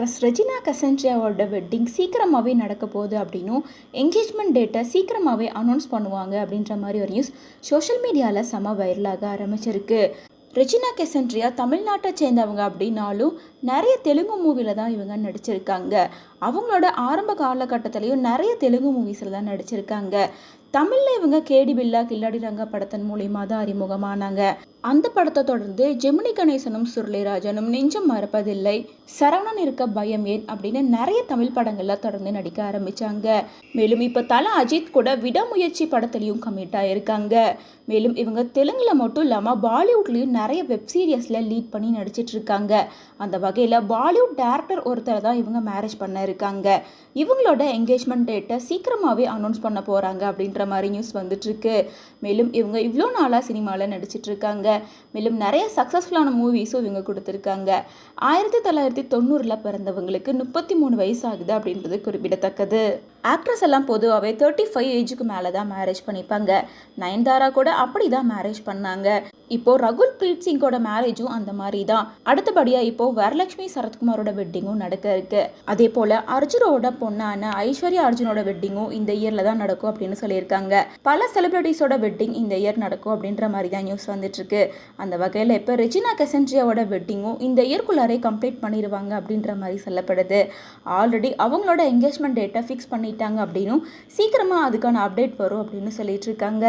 Actress Regina கசன்ட்ரியாவோட wedding சீக்கிரமாகவே நடக்க போகுது அப்படின்னும் என்கேஜ்மெண்ட் டேட்டை சீக்கிரமாகவே அனௌன்ஸ் பண்ணுவாங்க அப்படின்ற மாதிரி ஒரு நியூஸ் சோஷியல் மீடியாவில் செம வைரலாக ஆரம்பிச்சிருக்கு. ரெஜினா கெசன்ட்ரியா தமிழ்நாட்டை சேர்ந்தவங்க அப்படின்னாலும் நிறைய தெலுங்கு மூவியில் தான் இவங்க நடிச்சிருக்காங்க. அவங்களோட ஆரம்ப காலகட்டத்திலையும் நிறைய தெலுங்கு மூவிஸில் தான் நடிச்சிருக்காங்க. தமிழில் இவங்க கேடி பில்லா கில்லாடி ரங்கா படத்தின் மூலியமாக தான் அறிமுகமானாங்க. அந்த படத்தை தொடர்ந்து ஜெமினி கணேசனும் சுருளிராஜனும் நெஞ்சம் மறப்பதில்லை, சரவணன் இருக்க பயம் ஏன் அப்படின்னு நிறைய தமிழ் படங்கள்ல தொடர்ந்து நடிக்க ஆரம்பிச்சாங்க. மேலும் இப்போ தல அஜித் கூட விடாமுயற்சி படத்துலையும் கமிட் ஆயிருக்காங்க. மேலும் இவங்க தெலுங்குல மட்டும் இல்லாமல் பாலிவுட்லேயும் நிறைய வெப் சீரியஸில் லீட் பண்ணி நடிச்சிட்டு இருக்காங்க. அந்த வகையில் பாலிவுட் டேரக்டர் ஒருத்தர் தான் இவங்க மேரேஜ் பண்ண இருக்காங்க. இவங்களோட என்கேஜ்மெண்ட் டேட்டை சீக்கிரமாகவே அனௌன்ஸ் பண்ண போகிறாங்க அப்படின்ற மாதிரி நியூஸ் வந்துட்டு இருக்கு. மேலும் இவங்க இவ்வளோ நாளாக சினிமாவில் நடிச்சிட்டு இருக்காங்க. மேலும் நிறைய சக்ஸஸ்ஃபுல்லான மூவிஸும் இவங்க கொடுத்துருக்காங்க. 1990 பிறந்தவங்களுக்கு 33 வயசு ஆகுது அப்படின்றது குறிப்பிடத்தக்கது. ஆக்ட்ரஸ் எல்லாம் பொதுவாகவே 35 ஏஜுக்கு மேலே தான் மேரேஜ் பண்ணிப்பாங்க. நயன்தாரா கூட அப்படி தான் மேரேஜ் பண்ணாங்க. இப்போ ரகுல் பிரீத் சிங்கோட மேரேஜும் அந்த மாதிரி தான். அடுத்தபடியாக இப்போ வரலட்சுமி சரத்குமாரோட வெட்டிங்கும் நடக்க இருக்கு. அதே போல அர்ஜுனோட பொண்ணான ஐஸ்வர்யா அர்ஜுனோட வெட்டிங்கும் இந்த இயர்ல தான் நடக்கும் அப்படின்னு சொல்லியிருக்காங்க. பல செலிபிரிட்டிஸோட வெட்டிங் இந்த இயர் நடக்கும் அப்படின்ற மாதிரி தான் நியூஸ் வந்துட்டு இருக்கு. அந்த வகையில் இப்போ ரெஜினா கெசன்ட்ரியாவோட வெட்டிங்கும் இந்த இயர்க்குள்ளாரே கம்ப்ளீட் பண்ணிடுவாங்க அப்படின்ற மாதிரி சொல்லப்படுது. ஆல்ரெடி அவங்களோட என்கேஜ்மெண்ட் டேட்டை ஃபிக்ஸ் பண்ணிட்டாங்க அப்படின்னும் சீக்கிரமாக அதுக்கான அப்டேட் வரும் அப்படின்னு சொல்லிட்டு இருக்காங்க.